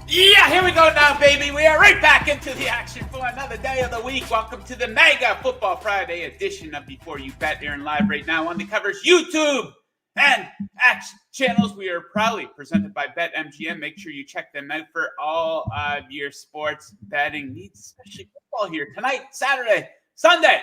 Yeah, here we go now, baby. We are right back into the action for another day of the week. Welcome to the Mega Football Friday edition of Before You Bet. Airing live right now on the Covers YouTube and X channels. We are proudly presented by BetMGM. Make sure you check them out for all of your sports betting needs, especially football here tonight, Saturday, Sunday.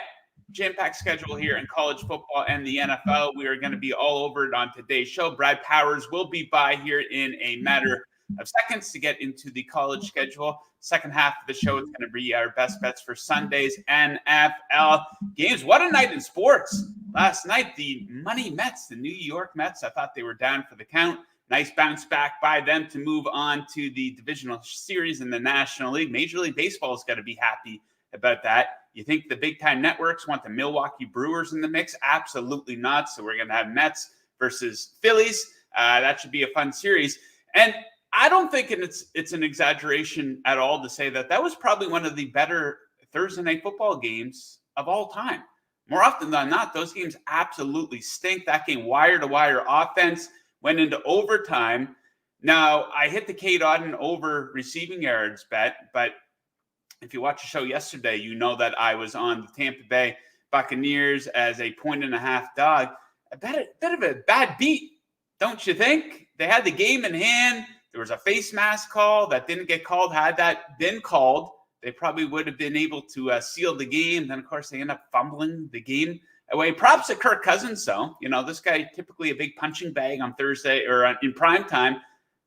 Jam-packed schedule here in college football and the NFL. We are going to be all over it on today's show. Brad Powers will be by here in a matter of seconds to get into the college schedule. Second half of the show is going to be our best bets for Sunday's NFL games. What a night in sports. Last night, the money Mets, the New York Mets, I thought they were down for the count. Nice bounce back by them to move on to the divisional series in the National League. Major League Baseball's got to be happy about that. You think the big-time networks want the Milwaukee Brewers in the mix? Absolutely not. So we're going to have Mets versus Phillies. That should be a fun series. And I don't think it's an exaggeration at all to say that was probably one of the better Thursday night football games of all time. More often than not, those games absolutely stink. That game, wire-to-wire offense, went into overtime. Now, I hit the Kate Auden over receiving yards bet, but if you watched the show yesterday, you know that I was on the Tampa Bay Buccaneers as a 1.5 dog. A bit of a bad beat, don't you think? They had the game in hand. There was a face mask call that didn't get called. Had that been called, they probably would have been able to seal the game. Then, of course, they end up fumbling the game away. Props to Kirk Cousins, though. You know, this guy typically a big punching bag on Thursday or in prime time.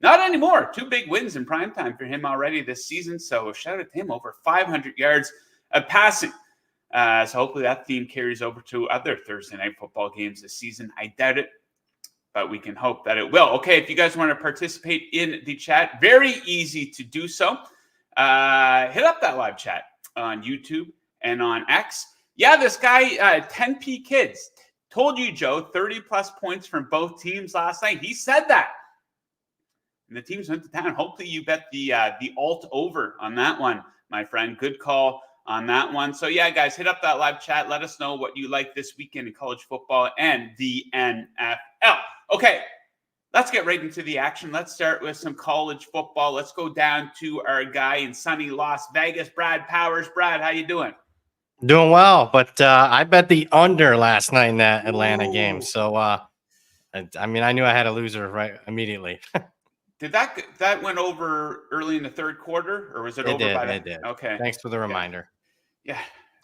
Not anymore. 2 big wins in primetime for him already this season. So shout out to him, over 500 yards of passing. So hopefully that theme carries over to other Thursday night football games this season. I doubt it, but we can hope that it will. Okay, if you guys want to participate in the chat, very easy to do so. Hit up that live chat on YouTube and on X. Yeah, this guy, 10P Kids, told you, Joe, 30-plus points from both teams last night. He said that. And the teams went to town. Hopefully you bet the alt over on that one, my friend. Good call on that one. So, yeah, guys, hit up that live chat. Let us know what you like this weekend in college football and the NFL. Okay, let's get right into the action. Let's start with some college football. Let's go down to our guy in sunny Las Vegas, Brad Powers. Brad, how you doing? Doing well, but I bet the under last night in that Atlanta game. So, I mean, I knew I had a loser right immediately. Did that went over early in the third quarter, or was it over by then? It did. Okay. Thanks for the reminder. Yeah,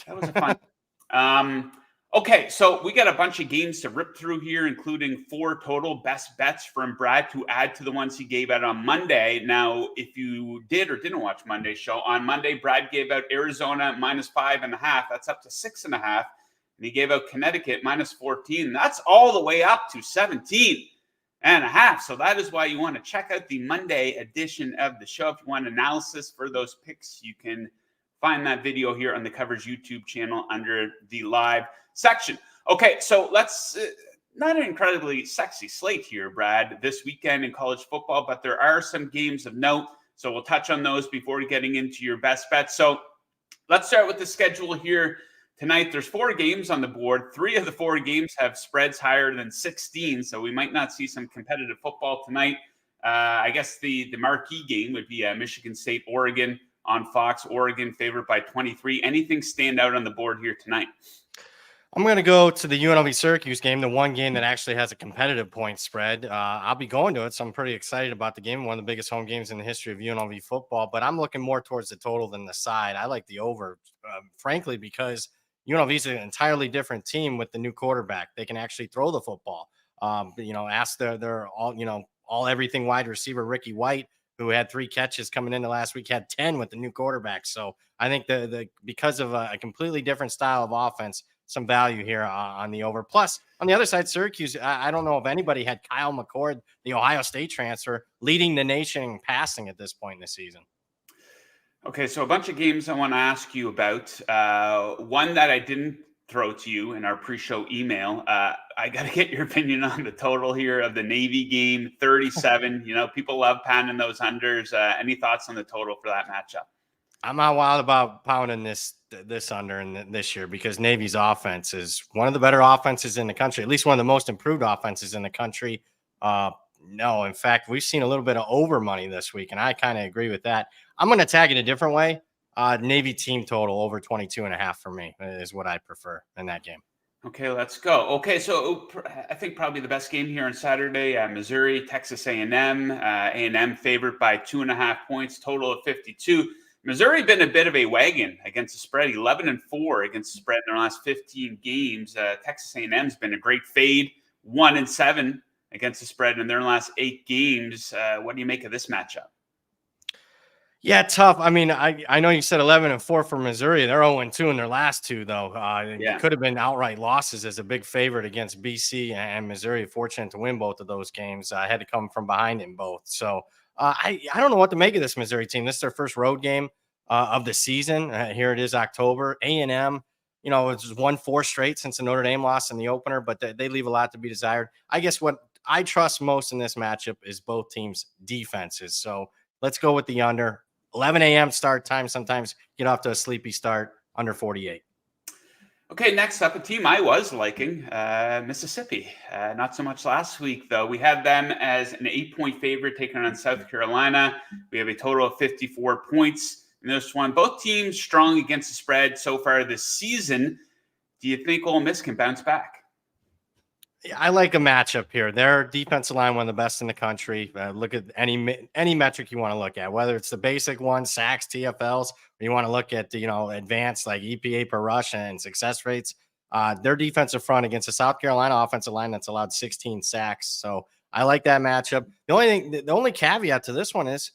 that was a fun. Okay, so we got a bunch of games to rip through here, including 4 total best bets from Brad to add to the ones he gave out on Monday. Now, if you did or didn't watch Monday's show, on Monday, Brad gave out Arizona -5.5. That's up to 6.5. And he gave out Connecticut -14. That's all the way up to 17.5. So that is why you want to check out the Monday edition of the show. If you want analysis for those picks, you can find that video here on the Covers YouTube channel under the live section. Okay, so let's not an incredibly sexy slate here, Brad, this weekend in college football, but there are some games of note. So we'll touch on those before getting into your best bets. So let's start with the schedule here. Tonight, there's 4 games on the board. 3 of the 4 games have spreads higher than 16, so we might not see some competitive football tonight. I guess the marquee game would be Michigan State, Oregon on Fox. Oregon favored by 23. Anything stand out on the board here tonight? I'm going to go to the UNLV-Syracuse game, the one game that actually has a competitive point spread. I'll be going to it, so I'm pretty excited about the game. One of the biggest home games in the history of UNLV football, but I'm looking more towards the total than the side. I like the over, frankly, because UNLV is an entirely different team with the new quarterback. They can actually throw the football. Ask their all everything wide receiver Ricky White, who had 3 catches coming into last week, had 10 with the new quarterback. So I think because of a completely different style of offense, some value here on the over. Plus, on the other side, Syracuse, I don't know if anybody had Kyle McCord, the Ohio State transfer, leading the nation in passing at this point in the season. Okay, so a bunch of games I want to ask you about. One that I didn't throw to you in our pre-show email. I got to get your opinion on the total here of the Navy game, 37. People love pounding those unders. Any thoughts on the total for that matchup? I'm not wild about pounding this under in this year because Navy's offense is one of the better offenses in the country, at least one of the most improved offenses in the country. No, in fact, we've seen a little bit of over money this week, and I kind of agree with that. I'm going to tag it a different way. Navy team total over 22.5 for me is what I prefer in that game. Okay, let's go. Okay, so I think probably the best game here on Saturday, Missouri, Texas A&M. A&M favored by 2.5 points, total of 52. Missouri been a bit of a wagon against the spread, 11-4 against the spread in their last 15 games. Texas A&M's been a great fade, 1-7 against the spread in their last 8 games. What do you make of this matchup? Yeah, tough. I mean, I know you said 11-4 for Missouri. They're 0-2 in their last 2, though. It could have been outright losses as a big favorite against BC and Missouri. Fortunate to win both of those games. I had to come from behind in both. So I don't know what to make of this Missouri team. This is their first road game of the season. Here it is, October. A&M, it's won 4 straight since the Notre Dame loss in the opener, but they leave a lot to be desired. I guess what I trust most in this matchup is both teams' defenses. So let's go with the under. 11 a.m. start time. Sometimes get off to a sleepy start, under 48. Okay, next up, a team I was liking, Mississippi. Not so much last week, though. We had them as an 8-point favorite taking on South Carolina. We have a total of 54 points in this one. Both teams strong against the spread so far this season. Do you think Ole Miss can bounce back? I like a matchup here. Their defensive line, one of the best in the country. Look at any metric you want to look at, whether it's the basic one, sacks, TFLs, or you want to look at advanced like EPA per rush and success rates. Their defensive front against the South Carolina offensive line that's allowed 16 sacks. So I like that matchup. The only caveat to this one is,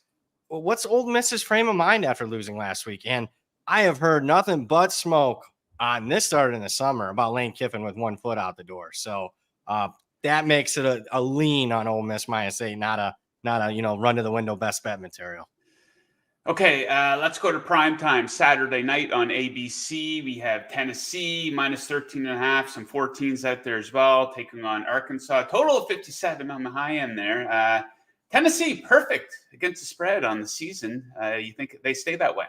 well, what's Ole Miss's frame of mind after losing last week? And I have heard nothing but smoke on this start in the summer about Lane Kiffin with 1 foot out the door. So that makes it a lean on Ole Miss -8, not a run to the window best bet material. Okay, let's go to prime time Saturday night on ABC. We have Tennessee -13.5, some 14s out there as well, taking on Arkansas. Total of 57 on the high end there. Tennessee perfect against the spread on the season. You think they stay that way?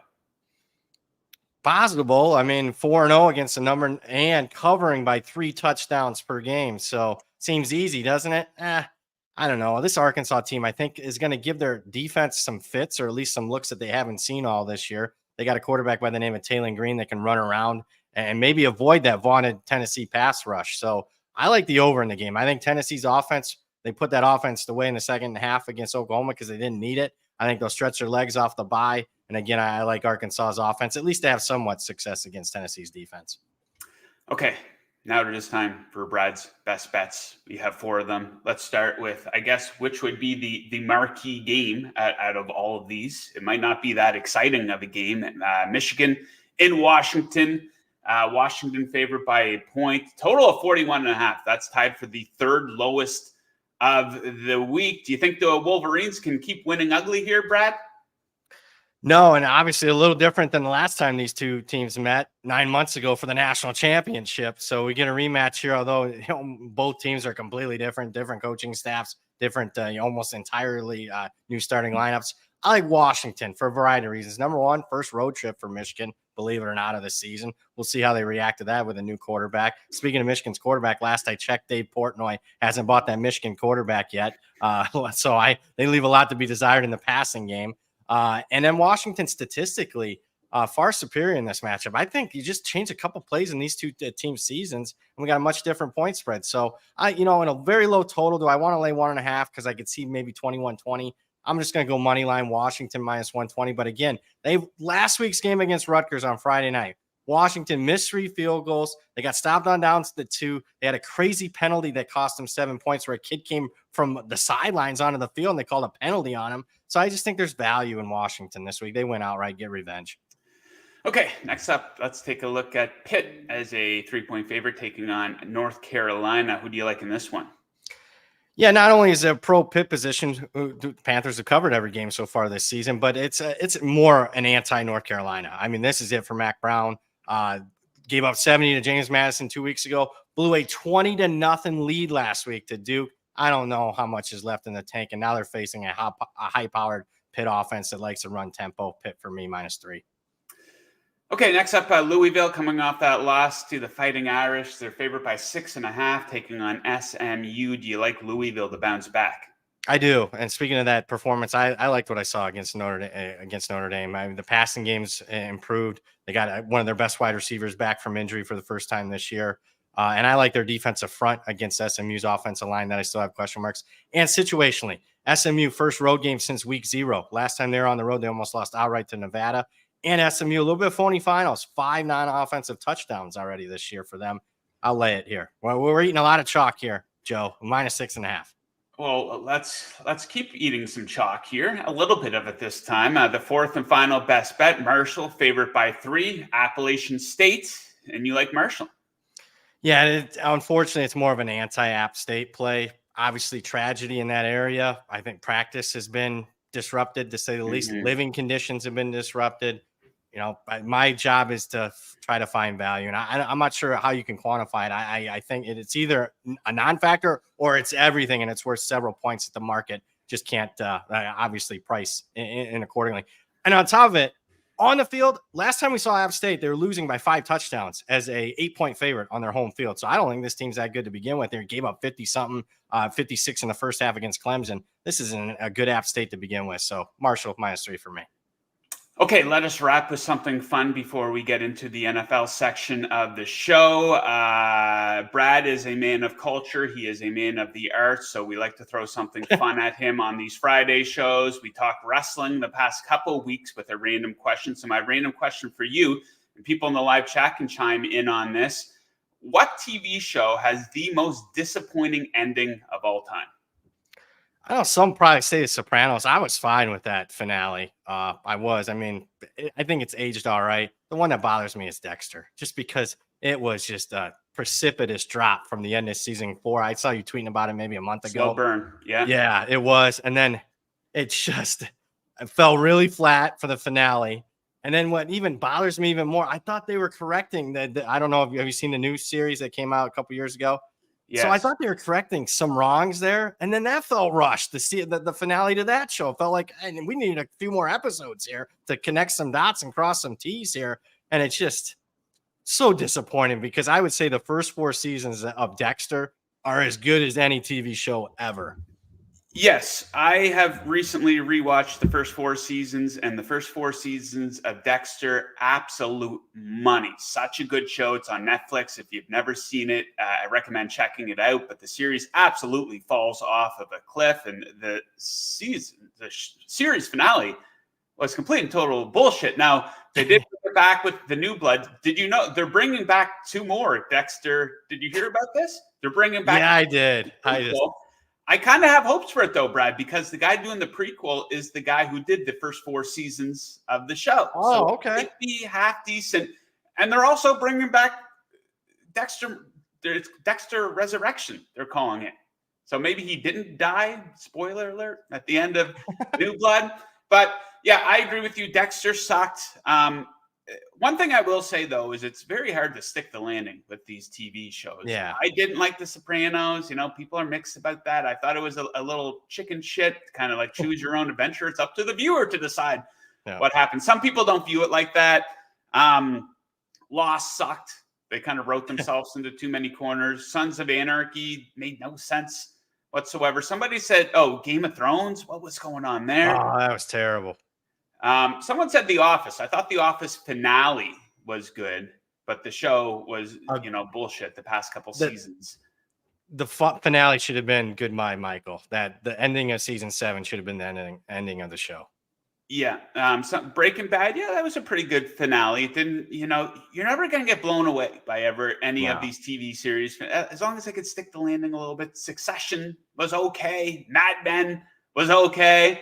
Possible. I mean, 4-0 against the number and covering by 3 touchdowns per game. So seems easy, doesn't it? I don't know. This Arkansas team, I think, is going to give their defense some fits, or at least some looks that they haven't seen all this year. They got a quarterback by the name of Taylor Green that can run around and maybe avoid that vaunted Tennessee pass rush. So I like the over in the game. I think Tennessee's offense, they put that offense away in the second half against Oklahoma because they didn't need it. I think they'll stretch their legs off the bye. And again, I like Arkansas's offense, at least to have somewhat success against Tennessee's defense. Okay, now it is time for Brad's best bets. We have 4 of them. Let's start with, I guess, which would be the marquee game out of all of these. It might not be that exciting of a game. Michigan in Washington. Washington favored by a point. Total of 41.5. That's tied for the 3rd lowest of the week. Do you think the Wolverines can keep winning ugly here, Brad? No, and obviously a little different than the last time these two teams met 9 months ago for the national championship. So we get a rematch here, although both teams are completely different coaching staffs, different, almost entirely new starting lineups. I like Washington for a variety of reasons. Number one, first road trip for Michigan, believe it or not, of the season. We'll see how they react to that with a new quarterback. Speaking of Michigan's quarterback, last I checked, Dave Portnoy hasn't bought that Michigan quarterback yet. So they leave a lot to be desired in the passing game. And then Washington statistically far superior in this matchup. I think you just change a couple plays in these two team seasons, and we got a much different point spread. So in a very low total, do I want to lay 1.5? Because I could see maybe 21-20. I'm just going to go money line Washington -120. But again, last week's game against Rutgers on Friday night, Washington missed 3 field goals. They got stopped on downs to 2. They had a crazy penalty that cost them 7 points where a kid came from the sidelines onto the field and they called a penalty on him. So I just think there's value in Washington this week. They win outright, get revenge. Okay, next up, let's take a look at Pitt as a 3-point favorite taking on North Carolina. Who do you like in this one? Yeah, not only is it a pro Pitt position, the Panthers have covered every game so far this season, but it's more an anti-North Carolina. I mean, this is it for Mac Brown. Gave up 70 to James Madison 2 weeks ago, blew a 20-0 lead last week to Duke. I don't know how much is left in the tank, and now they're facing a high-powered Pitt offense that likes to run tempo. Pitt for me -3. Okay, next up, Louisville coming off that loss to the Fighting Irish. They're favored by 6.5, taking on SMU. Do you like Louisville to bounce back? I do. And speaking of that performance, I liked what I saw against Notre Dame. I mean, the passing games improved. They got one of their best wide receivers back from injury for the first time this year. And I like their defensive front against SMU's offensive line that I still have question marks. And situationally, SMU first road game since week 0. Last time they were on the road, they almost lost outright to Nevada. And SMU, a little bit of phony finals, 5 non-offensive touchdowns already this year for them. I'll lay it here. Well, we're eating a lot of chalk here, Joe. -6.5. Well, let's keep eating some chalk here. A little bit of it this time. The fourth and final best bet, Marshall, favored by 3, Appalachian State, and you like Marshall. Yeah, unfortunately, it's more of an anti-App State play. Obviously, tragedy in that area. I think practice has been disrupted, to say the least. Living conditions have been disrupted. My job is to try to find value, and I'm not sure how you can quantify it. I think it's either a non-factor or it's everything, and it's worth several points that the market just can't obviously price in accordingly. And on top of it, on the field, last time we saw App State, they were losing by 5 touchdowns as a 8-point favorite on their home field. So I don't think this team's that good to begin with. They gave up 50-something, 56 in the first half against Clemson. This isn't a good App State to begin with. So Marshall -3 for me. Okay, let us wrap with something fun before we get into the NFL section of the show. Brad is a man of culture. He is a man of the arts, so we like to throw something fun at him on these Friday shows. We talked wrestling the past couple of weeks with a random question. So my random question for you, and people in the live chat can chime in on this. What TV show has the most disappointing ending of all time? I know some probably say The Sopranos. I was fine with that finale. I was. I mean, I think it's aged all right. The one that bothers me is Dexter, just because it was just a precipitous drop from the end of season 4. I saw you tweeting about it maybe a month ago. Slow burn. Yeah. Yeah, it was. And then it fell really flat for the finale. And then what even bothers me even more, I thought they were correcting that. I don't know if have you seen the new series that came out a couple years ago? Yes. So I thought they were correcting some wrongs there, and then that felt rushed. The finale to that show felt like, and we need a few more episodes here to connect some dots and cross some T's here, and it's just so disappointing because I would say the first 4 seasons of Dexter are as good as any TV show ever. Yes, I have recently rewatched the first 4 seasons, and the first 4 seasons of Dexter, absolute money. Such a good show. It's on Netflix. If you've never seen it, I recommend checking it out. But the series absolutely falls off of a cliff, and the series finale was complete and total bullshit. Now, they did bring it back with the new blood. Did you know they're bringing back 2 more? Dexter, did you hear about this? They're bringing back. Yeah, I did. I kind of have hopes for it, though, Brad, because the guy doing the prequel is the guy who did the first 4 seasons of the show. Oh, so okay. It might be half decent. And they're also bringing back Dexter. It's Dexter Resurrection, they're calling it. So maybe he didn't die, spoiler alert, at the end of New Blood. But, yeah, I agree with you. Dexter sucked. One thing I will say, though, is it's very hard to stick the landing with these TV shows. Yeah. I didn't like The Sopranos. People are mixed about that. I thought it was a little chicken shit, kind of like choose your own adventure. It's up to the viewer to decide what happens. Some people don't view it like that. Lost sucked. They kind of wrote themselves into too many corners. Sons of Anarchy made no sense whatsoever. Somebody said, Game of Thrones? What was going on there? Oh, that was terrible. Someone said The Office. I thought The Office finale was good, but the show was, bullshit the past couple seasons. The finale should have been Goodbye, Michael. That the ending of season 7 should have been the ending of the show. Yeah. Breaking Bad. Yeah, that was a pretty good finale. It didn't, you're never going to get blown away by any of these TV series. As long as they could stick the landing a little bit. Succession was okay. Mad Men was okay.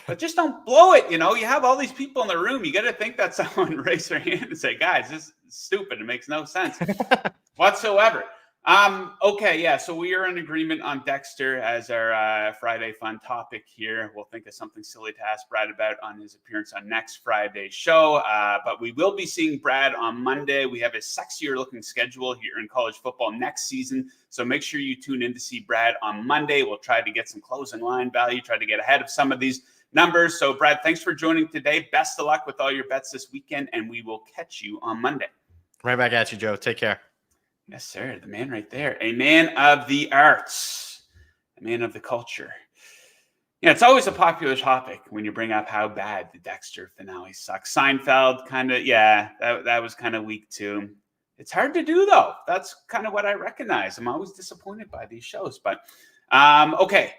But just don't blow it, You have all these people in the room. You got to think that someone raise their hand and say, guys, this is stupid. It makes no sense whatsoever. Okay, yeah. So we are in agreement on Dexter as our Friday fun topic here. We'll think of something silly to ask Brad about on his appearance on next Friday's show. But we will be seeing Brad on Monday. We have a sexier looking schedule here in college football next season. So make sure you tune in to see Brad on Monday. We'll try to get some closing line value, try to get ahead of some of these numbers. So, Brad, thanks for joining today. Best of luck with all your bets this weekend, and we will catch you on Monday. Right back at you, Joe. Take care. Yes, sir. The man right there. A man of the arts, a man of the culture. Yeah, it's always a popular topic when you bring up how bad the Dexter finale sucks. Seinfeld kind of, yeah, that was kind of weak too. It's hard to do though. That's kind of what I recognize. I'm always disappointed by these shows. But okay,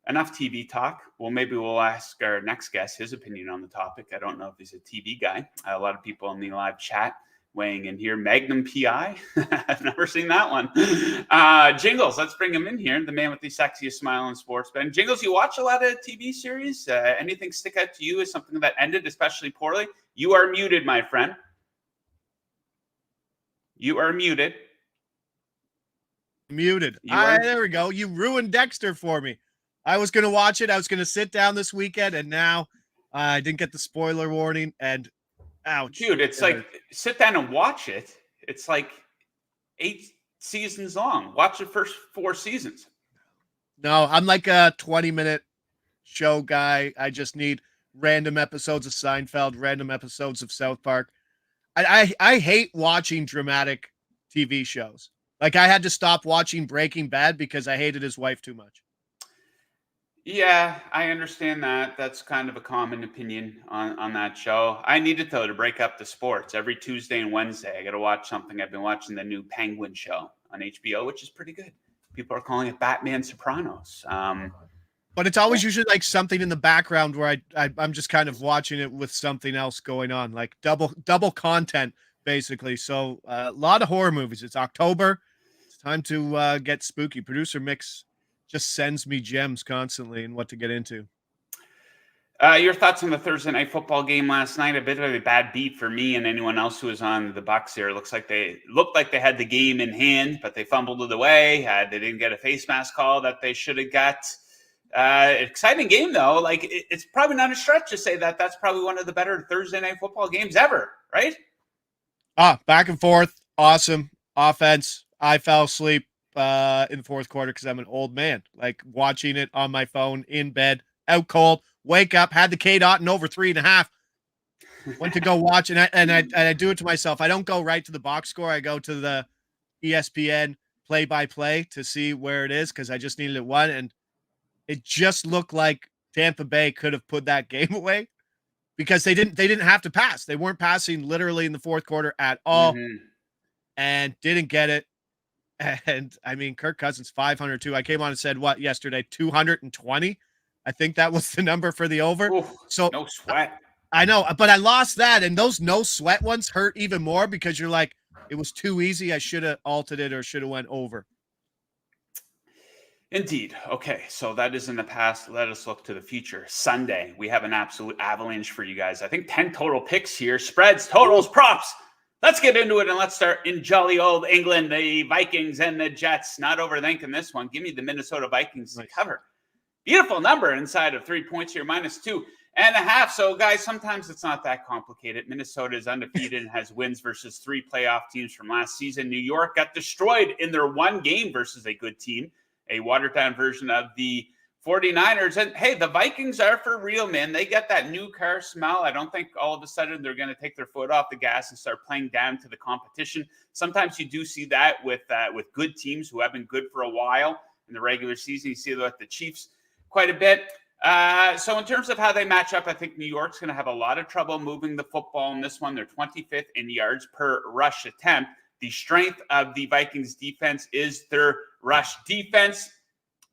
enough TV talk. Well, maybe we'll ask our next guest his opinion on the topic. I don't know if he's a TV guy. A lot of people in the live chat weighing in here. Magnum PI. I've never seen that one. Jingles, let's bring him in here. The man with the sexiest smile in sports. Ben Jingles, you watch a lot of TV series? Anything stick out to you as something that ended especially poorly? You are muted, my friend. You are muted. Muted. There we go. You ruined Dexter for me. I was going to watch it. I was going to sit down this weekend, and now I didn't get the spoiler warning, and ouch. Dude, it's like, sit down and watch it. It's like 8 seasons long. Watch the first 4 seasons. No, I'm like a 20-minute show guy. I just need random episodes of Seinfeld, random episodes of South Park. I hate watching dramatic TV shows. Like, I had to stop watching Breaking Bad because I hated his wife too much. Yeah, I understand that. That's kind of a common opinion on that show. I needed, though, to break up the sports. Every Tuesday and Wednesday, I got to watch something. I've been watching the new Penguin show on HBO, which is pretty good. People are calling it Batman Sopranos. But it's always usually like something in the background where I'm just kind of watching it with something else going on, like double content, basically. So a lot of horror movies. It's October. It's time to get spooky. Producer Mix just sends me gems constantly and what to get into. Your thoughts on the Thursday night football game last night? A bit of a bad beat for me and anyone else who was on the Bucs here. It looked like they had the game in hand, but they fumbled it away. They didn't get a face mask call that they should have got. Exciting game though. Like, it's probably not a stretch to say that that's probably one of the better Thursday night football games ever, right? Back and forth, awesome offense. I fell asleep in the fourth quarter because I'm an old man. Like, watching it on my phone in bed, out cold. Wake up, had the K-Dot in over 3.5. Went to go watch, and I do it to myself. I don't go right to the box score. I go to the ESPN play-by-play to see where it is because I just needed it one, and it just looked like Tampa Bay could have put that game away because they didn't have to pass. They weren't passing literally in the fourth quarter at all, and didn't get it. And I mean, Kirk Cousins 502. I came on and said what yesterday? 220. I think that was the number for the over. Ooh, so no sweat. I know, but I lost that, and those no sweat ones hurt even more because you're like, it was too easy. I should have altered it or should have went over. Indeed. Okay, so that is in the past. Let us look to the future. Sunday, we have an absolute avalanche for you guys. I think 10 total picks here. Spreads, totals, props. Let's get into it, and let's start in jolly old England. The Vikings and the Jets. Not overthinking this one. Give me the Minnesota Vikings to cover. Beautiful number inside of 3 points here, -2.5. So, guys, sometimes it's not that complicated. Minnesota is undefeated and has wins versus 3 playoff teams from last season. New York got destroyed in their one game versus a good team, a watered-down version of the 49ers. And, hey, the Vikings are for real, man. They get that new car smell. I don't think all of a sudden they're going to take their foot off the gas and start playing down to the competition. Sometimes you do see that with good teams who have been good for a while in the regular season. You see that with the Chiefs quite a bit. So in terms of how they match up, I think New York's going to have a lot of trouble moving the football in this one. They're 25th in yards per rush attempt. The strength of the Vikings defense is their rush defense.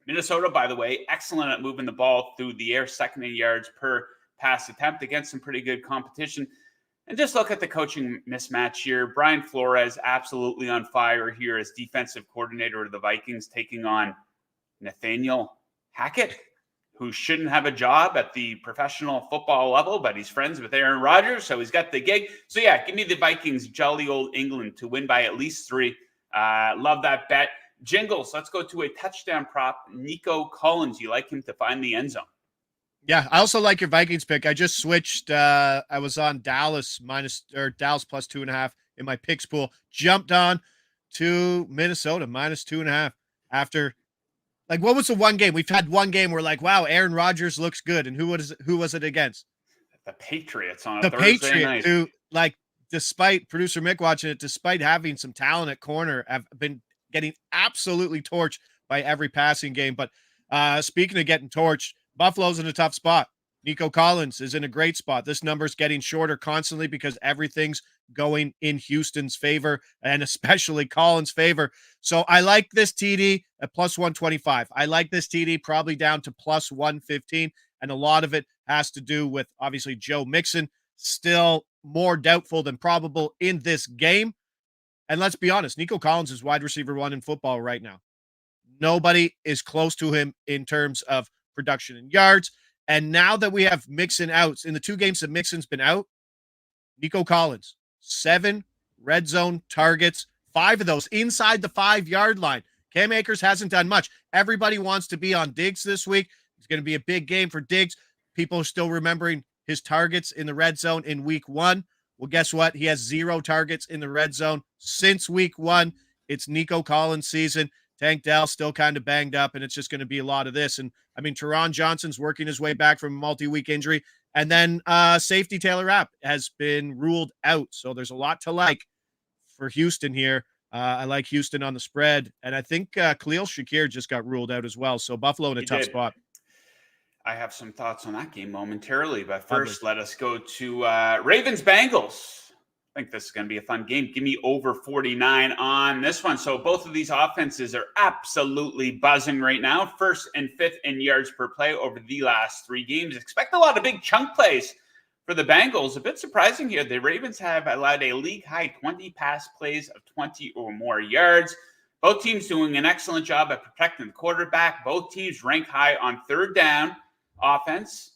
Minnesota, by the way, excellent at moving the ball through the air, second in yards per pass attempt against some pretty good competition. And just look at the coaching mismatch here. Brian Flores absolutely on fire here as defensive coordinator of the Vikings, taking on Nathaniel Hackett, who shouldn't have a job at the professional football level, but he's friends with Aaron Rodgers, so he's got the gig. So, yeah, give me the Vikings, jolly old England, to win by at least 3. Love that bet. Jingles, let's go to a touchdown prop. Nico Collins, you like him to find the end zone. Yeah, I also like your Vikings pick. I just switched. I was on Dallas plus 2.5 in my picks pool. Jumped on to Minnesota -2.5 after. Like, what was the one game? We've had one game where, like, wow, Aaron Rodgers looks good. And who was it against? The Patriots on a Thursday night. Who, like, despite producer Mick watching it, despite having some talent at corner, have been getting absolutely torched by every passing game. But speaking of getting torched, Buffalo's in a tough spot. Nico Collins is in a great spot. This number's getting shorter constantly because everything's going in Houston's favor and especially Collins' favor. So I like this TD at plus 125. I like this TD probably down to plus 115. And a lot of it has to do with obviously Joe Mixon, still more doubtful than probable in this game. And let's be honest, Nico Collins is wide receiver 1 in football right now. Nobody is close to him in terms of production and yards. And now that we have Mixon out, in the 2 games that Mixon's been out, Nico Collins, 7 red zone targets, 5 of those inside the 5-yard line. Cam Akers hasn't done much. Everybody wants to be on Diggs this week. It's going to be a big game for Diggs. People are still remembering his targets in the red zone in week 1. Well, guess what? He has 0 targets in the red zone since week 1. It's Nico Collins season. Tank Dell still kind of banged up, and it's just going to be a lot of this. And I mean, Teron Johnson's working his way back from a multi-week injury. And then safety Taylor Rapp has been ruled out. So there's a lot to like for Houston here. I like Houston on the spread. And I think Khalil Shakir just got ruled out as well. So Buffalo in a tough spot. I have some thoughts on that game momentarily. But first, let us go to Ravens-Bengals. I think this is going to be a fun game. Give me over 49 on this one. So both of these offenses are absolutely buzzing right now. First and fifth in yards per play over the last 3 games. Expect a lot of big chunk plays for the Bengals. A bit surprising here. The Ravens have allowed a league-high 20 pass plays of 20 or more yards. Both teams doing an excellent job at protecting the quarterback. Both teams rank high on third down offense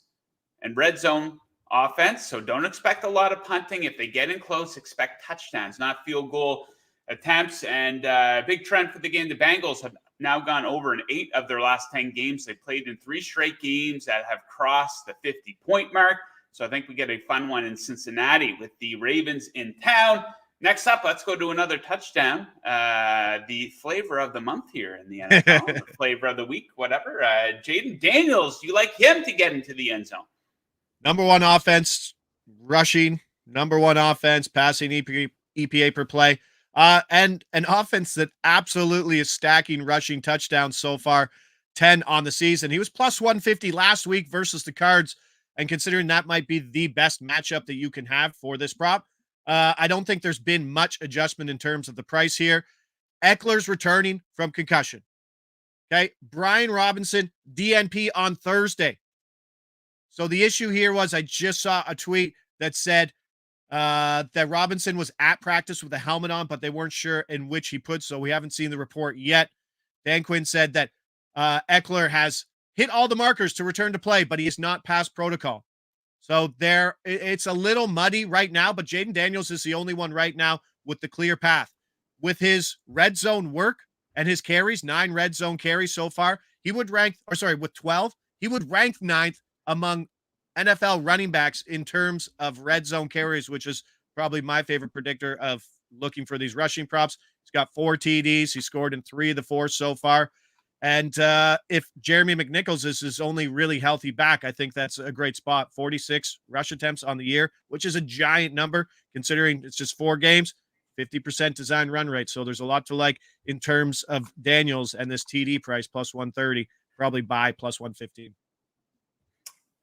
and red zone offense. So don't expect a lot of punting. If they get in close, expect touchdowns, not field goal attempts. And big trend for the game. The Bengals have now gone over in 8 of their last 10 games. They played in 3 straight games that have crossed the 50-point mark. So I think we get a fun one in Cincinnati with the Ravens in town. Next up, let's go to another touchdown. The flavor of the month here in the NFL, the flavor of the week, whatever. Jaden Daniels, you like him to get into the end zone? Number 1 offense, rushing. Number 1 offense, passing EPA per play. And an offense that absolutely is stacking rushing touchdowns so far, 10 on the season. He was plus 150 last week versus the Cards. And considering that might be the best matchup that you can have for this prop, I don't think there's been much adjustment in terms of the price here. Eckler's returning from concussion. Okay. Brian Robinson, DNP on Thursday. So the issue here was I just saw a tweet that said that Robinson was at practice with a helmet on, but they weren't sure in which he put. So we haven't seen the report yet. Dan Quinn said that Eckler has hit all the markers to return to play, but he is not past protocol. So it's a little muddy right now, but Jaden Daniels is the only one right now with the clear path. With his red zone work and his carries, 9 red zone carries so far, with 12, he would rank 9th among NFL running backs in terms of red zone carries, which is probably my favorite predictor of looking for these rushing props. He's got 4 TDs. He scored in 3 of the 4 so far. And if Jeremy McNichols is his only really healthy back, I think that's a great spot. 46 rush attempts on the year, which is a giant number considering it's just 4 games, 50% design run rate. So there's a lot to like in terms of Daniels and this TD price plus 130, probably buy plus 115.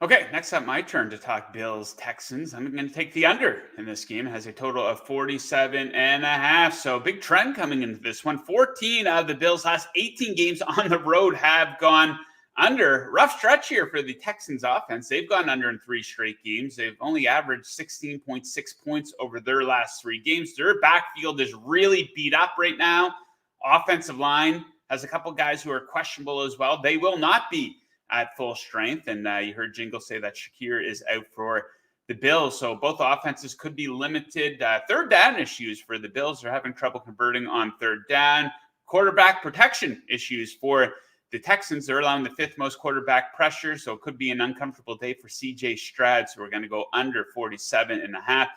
Okay, next up, my turn to talk Bills Texans. I'm going to take the under in this game. It has a total of 47.5. So big trend coming into this one. 14 of the Bills' last 18 games on the road have gone under. Rough stretch here for the Texans offense. They've gone under in 3 straight games. They've only averaged 16.6 points over their last 3 games. Their backfield is really beat up right now. Offensive line has a couple guys who are questionable as well. They will not be at full strength. And you heard Jingle say that Shakir is out for the Bills. So both offenses could be limited. Third down issues for the Bills. They're having trouble converting on third down. Quarterback protection issues for the Texans. They're allowing the 5th most quarterback pressure. So it could be an uncomfortable day for CJ Stroud. So we're going to go under 47.5.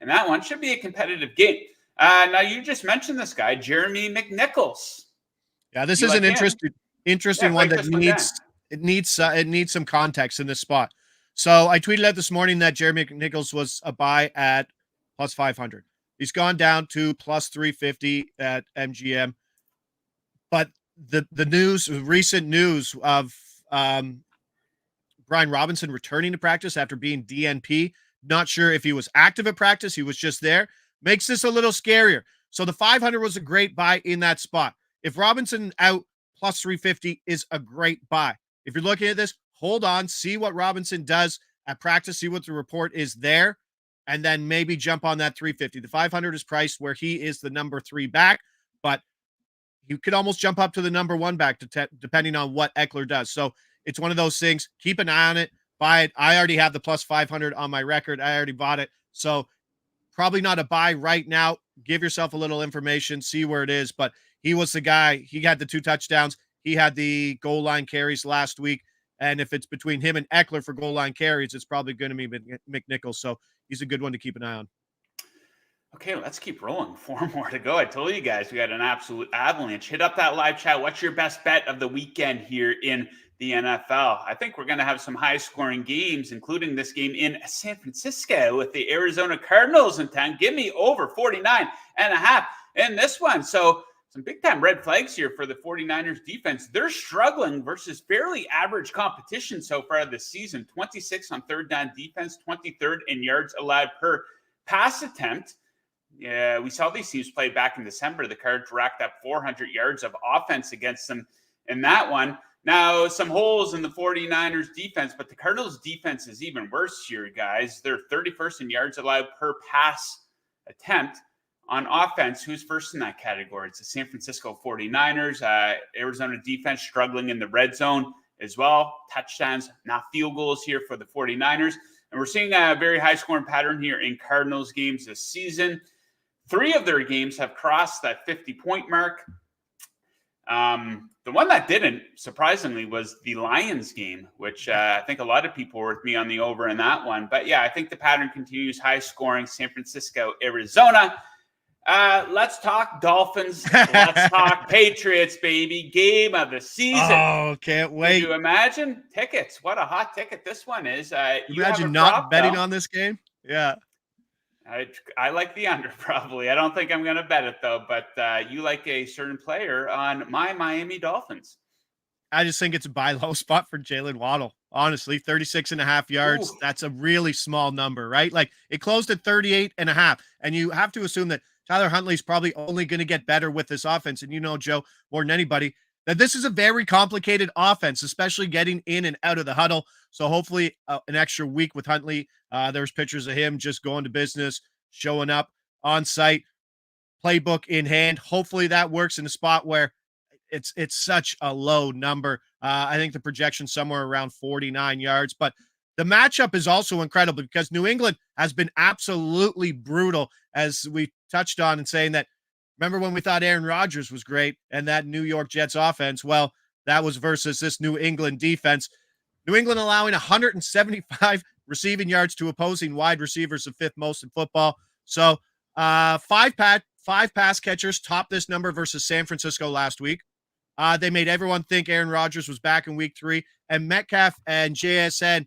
And that one should be a competitive game. Now you just mentioned this guy, Jeremy McNichols. Yeah, this is an interesting one that needs some context in this spot. So I tweeted out this morning that Jeremy McNichols was a buy at plus 500. He's gone down to plus 350 at MGM. But the recent news of Brian Robinson returning to practice after being DNP. Not sure if he was active at practice. He was just there. Makes this a little scarier. So the 500 was a great buy in that spot. If Robinson out, plus 350 is a great buy. If you're looking at this, hold on, see what Robinson does at practice, see what the report is there, and then maybe jump on that 350. The 500 is priced where he is the number 3 back, but you could almost jump up to the number 1 back depending on what Eckler does. So it's one of those things. Keep an eye on it. Buy it. I already have the plus 500 on my record. I already bought it. So probably not a buy right now. Give yourself a little information, see where it is. But he was the guy. He had the 2 touchdowns. He had the goal line carries last week. And if it's between him and Eckler for goal line carries, it's probably going to be McNichols. So he's a good one to keep an eye on. Okay, let's keep rolling. 4 more to go. I told you guys we got an absolute avalanche. Hit up that live chat. What's your best bet of the weekend here in the NFL? I think we're going to have some high-scoring games, including this game in San Francisco with the Arizona Cardinals in town. Give me over 49.5 in this one. So some big-time red flags here for the 49ers defense. They're struggling versus fairly average competition so far this season. 26 on third down defense, 23rd in yards allowed per pass attempt. Yeah, we saw these teams play back in December. The Cards racked up 400 yards of offense against them in that one. Now, some holes in the 49ers defense, but the Cardinals defense is even worse here, guys. They're 31st in yards allowed per pass attempt on offense. Who's first in that category? It's the San Francisco 49ers. Arizona defense struggling in the red zone as well. Touchdowns, not field goals here for the 49ers. And we're seeing a very high scoring pattern here in Cardinals games this season. 3 of their games have crossed that 50-point mark. The one that didn't, surprisingly, was the Lions game, which I think a lot of people were with me on the over in that one. But yeah, I think the pattern continues. High scoring, San Francisco, Arizona. Let's talk Dolphins. Let's talk Patriots, baby. Game of the season. Oh, can't wait. Can you imagine? Tickets. What a hot ticket this one is. Imagine not betting on this game. Yeah. I like the under probably. I don't think I'm going to bet it though, but you like a certain player on my Miami Dolphins. I just think it's a buy low spot for Jalen Waddle. Honestly, 36.5 yards. Ooh. That's a really small number, right? Like it closed at 38.5. And you have to assume that Tyler Huntley's probably only going to get better with this offense. And you know, Joe, more than anybody, that this is a very complicated offense, especially getting in and out of the huddle. So hopefully an extra week with Huntley. There's pictures of him just going to business, showing up on site, playbook in hand. Hopefully that works in a spot where it's such a low number. I think the projection somewhere around 49 yards, but the matchup is also incredible because New England has been absolutely brutal, as we touched on and saying that. Remember when we thought Aaron Rodgers was great and that New York Jets offense? Well, that was versus this New England defense. New England allowing 175 receiving yards to opposing wide receivers, the 5th most in football. So 5 pass catchers topped this number versus San Francisco last week. They made everyone think Aaron Rodgers was back in week 3. And Metcalf and JSN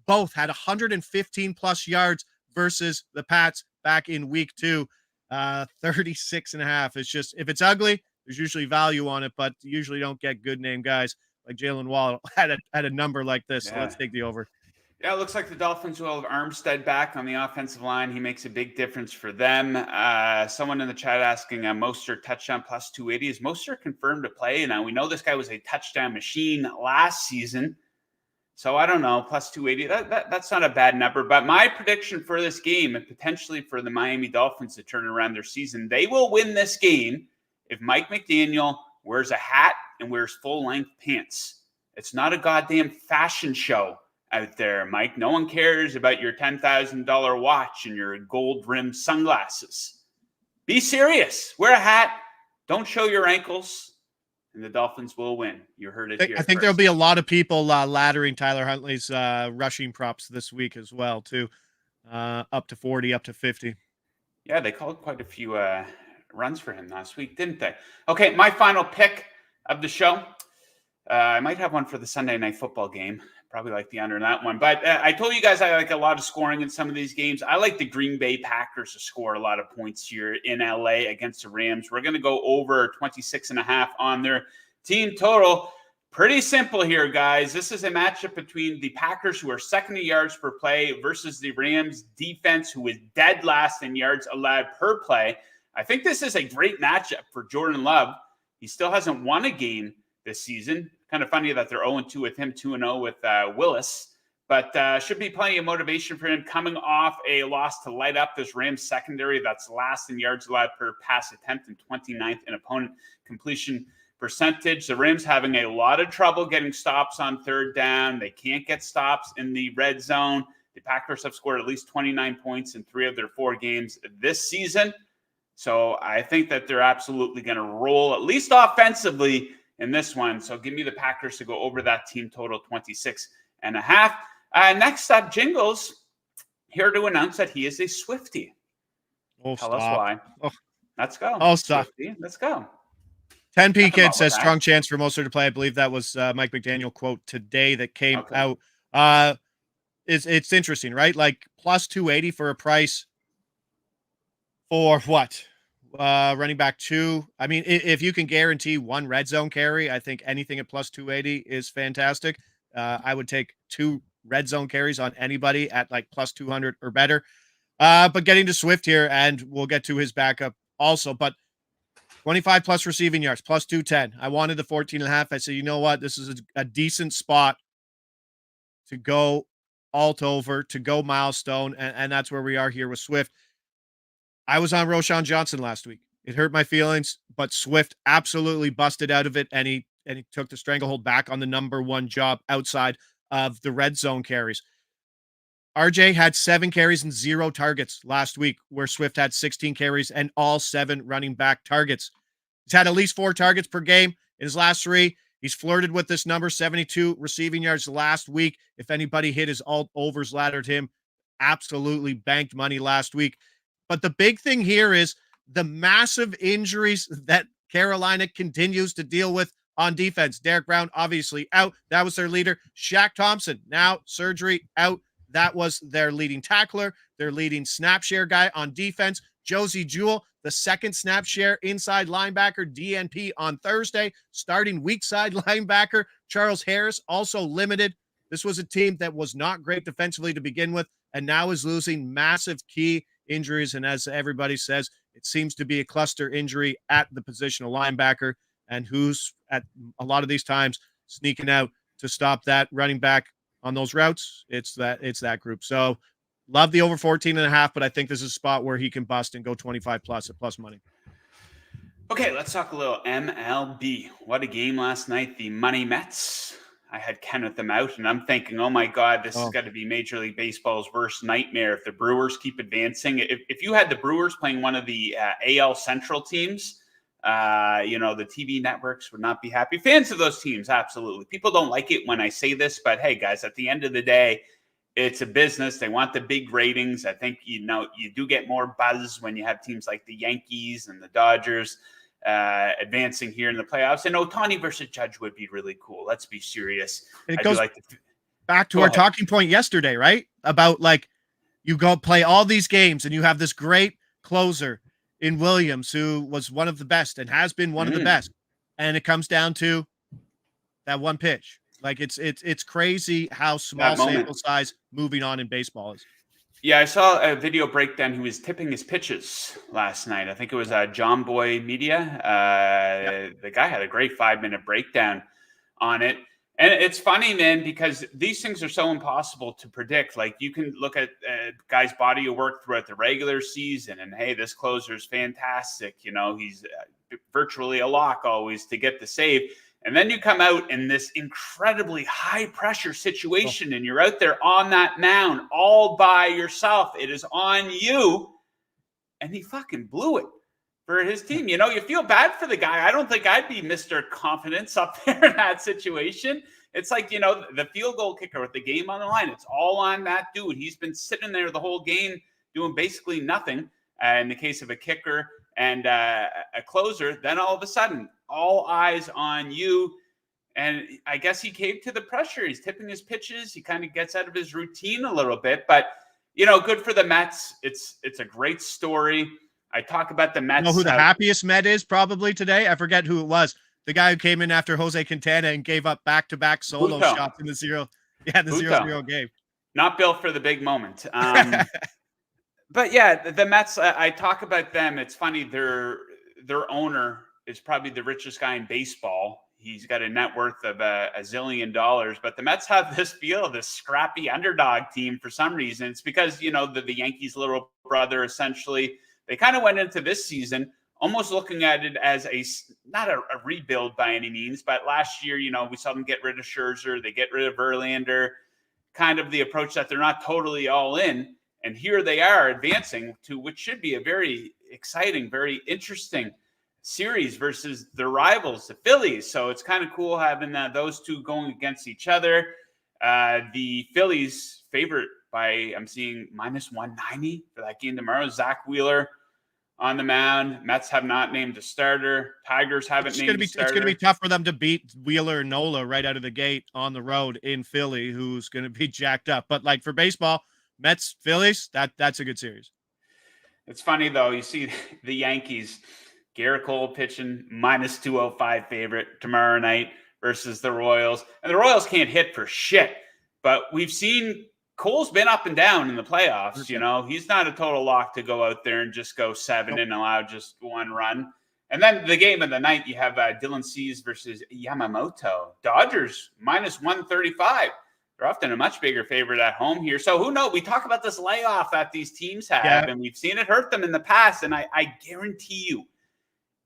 both had 115 plus yards versus the Pats back in week 2. 36.5. It's just, if it's ugly, there's usually value on it, but you usually don't get good name guys like Jalen Waddle at a number like this. Yeah. So let's take the over. Yeah, it looks like the Dolphins will have Armstead back on the offensive line. He makes a big difference for them. Someone in the chat asking Mostert touchdown plus 280. Is Mostert confirmed to play? Now, we know this guy was a touchdown machine last season. So I don't know, plus 280. That's not a bad number. But my prediction for this game, and potentially for the Miami Dolphins to turn around their season, they will win this game if Mike McDaniel wears a hat and wears full-length pants. It's not a goddamn fashion show out there, Mike. No one cares about your $10,000 watch and your gold-rimmed sunglasses. Be serious. Wear a hat. Don't show your ankles. And the Dolphins will win. You heard it here. I think there'll be a lot of people laddering Tyler Huntley's rushing props this week as well, too. Up to 40, up to 50. Yeah, they called quite a few runs for him last week, didn't they? Okay, my final pick of the show. I might have one for the Sunday Night Football game. Probably like the under in that one. But I told you guys I like a lot of scoring in some of these games. I like the Green Bay Packers to score a lot of points here in LA against the Rams. We're going to go over 26.5 on their team total. Pretty simple here, guys. This is a matchup between the Packers, who are second in yards per play, versus the Rams defense, who is dead last in yards allowed per play. I think this is a great matchup for Jordan Love. He still hasn't won a game this season. Kind of funny that they're 0-2 with him, 2-0 with Willis. But should be plenty of motivation for him coming off a loss to light up this Rams secondary that's last in yards allowed per pass attempt and 29th in opponent completion percentage. The Rams having a lot of trouble getting stops on third down. They can't get stops in the red zone. The Packers have scored at least 29 points in 3 of their 4 games this season. So I think that they're absolutely going to roll, at least offensively, in this one. So give me the Packers to go over that team total 26.5. Next up, Jingles, here to announce that he is a Swiftie. Tell us why. Let's go. Stop. Swiftie, let's go. 10P Kid says strong chance for Mostert to play. I believe that was Mike McDaniel quote today that came out. It's interesting, right? Like plus 280 for a price for what? Running back 2. I mean, if you can guarantee 1 red zone carry, I think anything at plus 280 is fantastic. I would take 2 red zone carries on anybody at like plus 200 or better. But getting to Swift here, and we'll get to his backup also, but 25 plus receiving yards, plus 210. I wanted the 14.5. I said, you know what? This is a decent spot to go alt over, to go milestone. And that's where we are here with Swift. I was on Roschon Johnson last week. It hurt my feelings, but Swift absolutely busted out of it. And he took the stranglehold back on the number 1 job outside of the red zone carries. RJ had 7 carries and 0 targets last week, where Swift had 16 carries and all 7 running back targets. He's had at least 4 targets per game in his last 3. He's flirted with this number, 72 receiving yards last week. If anybody hit his alt overs, laddered him, absolutely banked money last week. But the big thing here is the massive injuries that Carolina continues to deal with on defense. Derek Brown, obviously out. That was their leader. Shaq Thompson, now surgery, out. That was their leading tackler, their leading snap share guy on defense. Josie Jewell, the second snap share inside linebacker, DNP on Thursday. Starting weak side linebacker, Charles Harris, also limited. This was a team that was not great defensively to begin with, and now is losing massive key injuries. And as everybody says, it seems to be a cluster injury at the position of linebacker, and who's at a lot of these times sneaking out to stop that running back on those routes. It's that group. So love the over 14.5, but I think this is a spot where he can bust and go 25 plus at plus money. Okay, let's talk a little MLB. What a game last night. The Money Mets. I had Ken with them out, and I'm thinking, oh my God, this has got to be Major League Baseball's worst nightmare if the Brewers keep advancing. If you had the Brewers playing one of the AL Central teams, the TV networks would not be happy. Fans of those teams, absolutely. People don't like it when I say this, but hey, guys, at the end of the day, it's a business. They want the big ratings. I think, you do get more buzz when you have teams like the Yankees and the Dodgers advancing here in the playoffs. And Ohtani versus Judge would be really cool. Let's be serious. And it goes back to our talking point yesterday, right? About like you go play all these games and you have this great closer in Williams, who was one of the best and has been one of the best. And it comes down to that one pitch. Like it's crazy how small sample size moving on in baseball is. Yeah, I saw a video breakdown. He was tipping his pitches last night. I think it was John Boy Media. The guy had a great 5-minute breakdown on it. And it's funny, man, because these things are so impossible to predict. Like, you can look at guy's body of work throughout the regular season, and hey, this closer is fantastic. He's virtually a lock always to get the save. And then you come out in this incredibly high pressure situation, and you're out there on that mound all by yourself. It is on you. And he fucking blew it for his team. You feel bad for the guy. I don't think I'd be Mr. Confidence up there in that situation. It's like, the field goal kicker with the game on the line. It's all on that dude. He's been sitting there the whole game doing basically nothing. In the case of a kicker and a closer, then all of a sudden, all eyes on you. And I guess he caved to the pressure. He's tipping his pitches. He kind of gets out of his routine a little bit. But, good for the Mets. It's a great story. I talk about the Mets. You know who the happiest Met is probably today? I forget who it was. the guy who came in after Jose Quintana and gave up back-to-back solo Buto. shots in the 0-0 game. Not built for the big moment. But yeah, the Mets, I talk about them. It's funny. Their owner is probably the richest guy in baseball. He's got a net worth of $1 zillion. But the Mets have this scrappy underdog team for some reason. It's because, the Yankees' little brother, essentially, they kind of went into this season almost looking at it as not a rebuild by any means. But last year, we saw them get rid of Scherzer. They get rid of Verlander. Kind of the approach that they're not totally all in. And here they are advancing to which should be a very exciting, very interesting series versus their rivals, the Phillies. So it's kind of cool having those two going against each other. The Phillies favorite by, I'm seeing -190 for that game tomorrow. Zach Wheeler on the mound. Mets have not named a starter. Tigers haven't named a starter. It's going to be tough for them to beat Wheeler and Nola right out of the gate on the road in Philly, who's going to be jacked up. But like for baseball, Mets, Phillies, that's a good series. It's funny, though. You see the Yankees, Garrett Cole pitching -205 favorite tomorrow night versus the Royals. And the Royals can't hit for shit. But we've seen Cole's been up and down in the playoffs. He's not a total lock to go out there and just go 7 and allow just one run. And then the game of the night, you have Dylan Cease versus Yamamoto. Dodgers -135. They're often a much bigger favorite at home here. So who knows? We talk about this layoff that these teams have, and we've seen it hurt them in the past. And I guarantee you,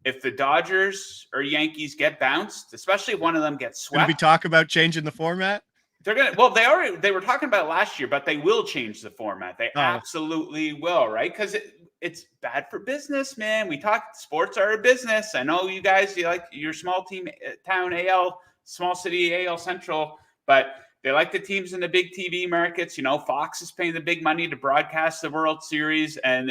if the Dodgers or Yankees get bounced, especially if one of them gets swept. Gonna be talk about changing the format? They're going to, well, they were talking about it last year, but they will change the format. They absolutely will, right? Because it's bad for business, man. We talk, sports are a business. I know you guys, you like your small team town AL, small city AL Central, but they like the teams in the big TV markets. Fox is paying the big money to broadcast the World Series. And,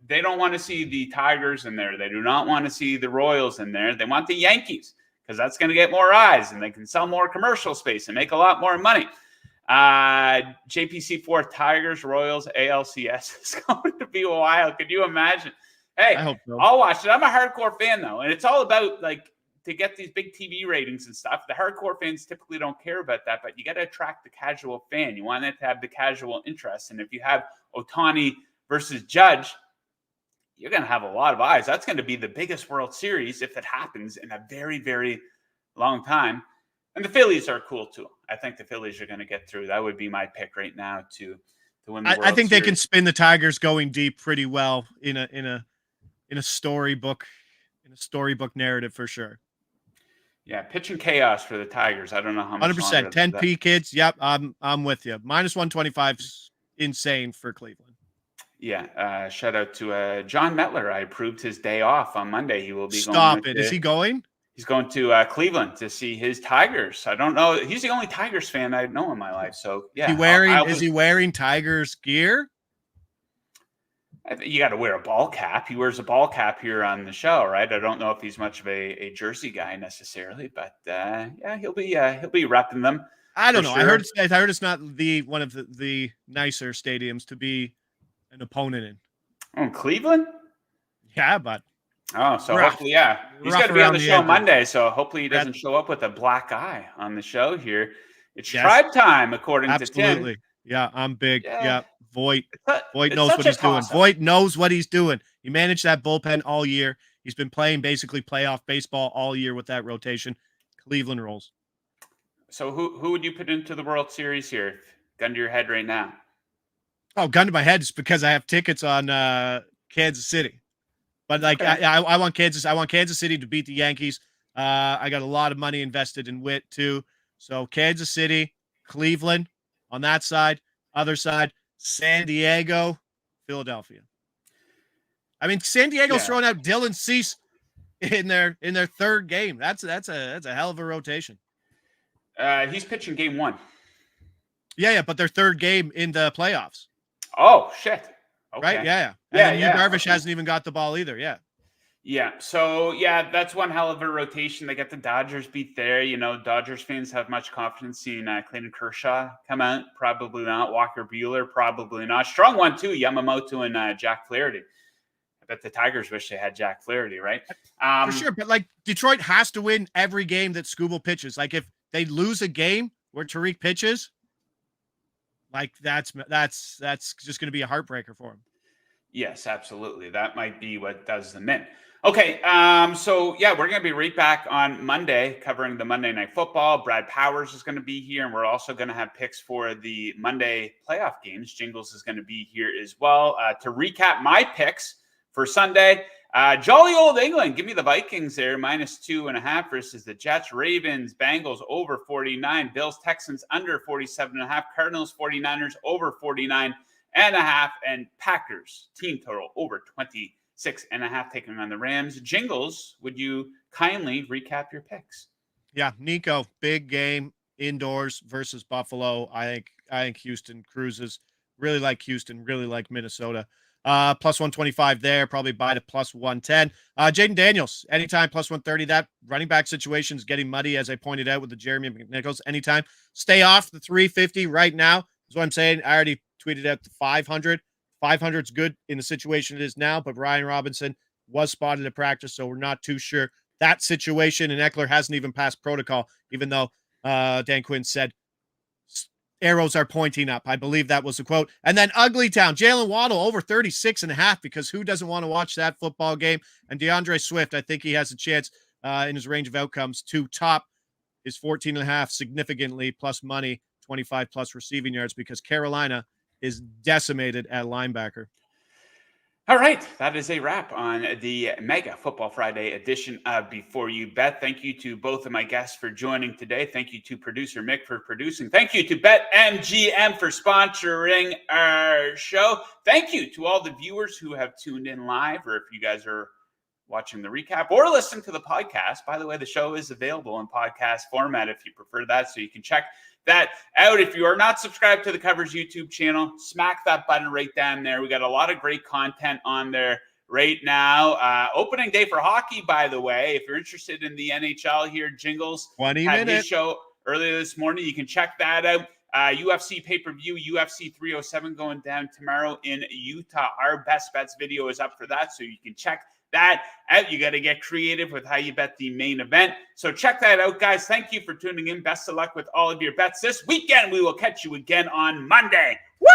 they don't want to see the Tigers in there. They do not want to see the Royals in there. They want the Yankees because that's going to get more eyes and they can sell more commercial space and make a lot more money. JPC4, Tigers, Royals, ALCS is going to be wild. Could you imagine? Hey, I hope so. I'll watch it. I'm a hardcore fan, though. And it's all about, to get these big TV ratings and stuff. The hardcore fans typically don't care about that, but you got to attract the casual fan. You want it to have the casual interest. And if you have Ohtani versus Judge, you're going to have a lot of eyes. That's going to be the biggest World Series if it happens in a very, very long time. And the Phillies are cool too. I think the Phillies are going to get through. That would be my pick right now to win the World I think Series. they can spin the Tigers going deep pretty well in a storybook narrative for sure. Yeah, pitching chaos for the Tigers. I don't know how much. 100%. 10P kids. Yep, I'm with you. -125 is insane for Cleveland. Yeah, shout out to John Metler. I approved his day off on Monday. He will be going. Stop it. Is he going? He's going to Cleveland to see his Tigers. I don't know. He's the only Tigers fan I know in my life. So, yeah. Is he wearing Tigers gear? You got to wear a ball cap. He wears a ball cap here on the show, right? I don't know if he's much of a jersey guy necessarily, but yeah, he'll be repping them. I don't know. Sure. I heard it's not one of the nicer stadiums to be an opponent in. Oh, Cleveland? Yeah, but hopefully, yeah. He's got to be on the show Monday, so hopefully he doesn't show up with a black eye on the show here. It's tribe time, according to Tim. Absolutely. Yeah, I'm big. Yeah. Voit knows what he's doing. Voit knows what he's doing. He managed that bullpen all year. He's been playing basically playoff baseball all year with that rotation. Cleveland rolls. So who would you put into the World Series here? Gun to your head right now. Oh, gun to my head is because I have tickets on Kansas City. But I want Kansas City to beat the Yankees. I got a lot of money invested in Witt too. So Kansas City, Cleveland on that side. Other side, San Diego, Philadelphia. I mean, San Diego's throwing out Dylan Cease in their third game. That's a hell of a rotation. He's pitching game 1. Yeah, but their third game in the playoffs. Oh shit! Okay. Right? Yeah. And then Darvish hasn't even got the ball either. Yeah. Yeah. So yeah, that's one hell of a rotation. They got the Dodgers beat there. Dodgers fans have much confidence in Clayton Kershaw come out. Probably not. Walker Buehler, probably not. Strong one too. Yamamoto and Jack Flaherty. bet the Tigers wish they had Jack Flaherty, right? For sure, but like Detroit has to win every game that Skubal pitches. Like if they lose a game where Tariq pitches, like that's just going to be a heartbreaker for him. Yes, absolutely. That might be what does them in. Okay, so yeah, we're going to be right back on Monday covering the Monday Night Football. Brad Powers is going to be here, and we're also going to have picks for the Monday playoff games. Jingles is going to be here as well. To recap my picks for Sunday, jolly old England, give me the Vikings there, -2.5 versus the Jets. Ravens, Bengals over 49. Bills, Texans under 47.5. Cardinals, 49ers over 49.5. And Packers team total over 26.5 taking on the Rams. Jingles, would you kindly recap your picks? Yeah, Nico, big game indoors versus Buffalo. I think Houston cruises. Really like Houston, really like Minnesota. Plus 125 there, probably buy to plus 110. Jaden Daniels, anytime plus 130. That running back situation is getting muddy, as I pointed out with the Jeremy McNichols. Anytime. Stay off the 350 right now, is what I'm saying. I already tweeted out the 500. 500 is good in the situation it is now, but Ryan Robinson was spotted at practice, so we're not too sure that situation. And Eckler hasn't even passed protocol, even though Dan Quinn said arrows are pointing up. I believe that was a quote. And then Ugly Town, Jalen Waddle over 36.5, because who doesn't want to watch that football game? And DeAndre Swift, I think he has a chance in his range of outcomes to top his 14.5 significantly, plus money, 25 plus receiving yards, because Carolina is decimated at linebacker. All right, that is a wrap on the Mega Football Friday edition of Before You Bet. Thank you to both of my guests for joining today. Thank you to producer Mick for producing. Thank you to BetMGM for sponsoring our show. Thank you to all the viewers who have tuned in live, or if you guys are watching the recap or listening to the podcast. By the way, the show is available in podcast format if you prefer that, so you can check that out. If you are not subscribed to the Covers YouTube channel, smack that button right down there. We got a lot of great content on there right now. Opening day for hockey, by the way. If you're interested in the NHL here, Jingles 20 had minutes. his show earlier this morning. You can check that out. UFC pay-per-view, UFC 307 going down tomorrow in Utah. Our best bets video is up for that, so you can check that out. You got to get creative with how you bet the main event. So check that out, guys. Thank you for tuning in. Best of luck with all of your bets this weekend. We will catch you again on Monday. Woo!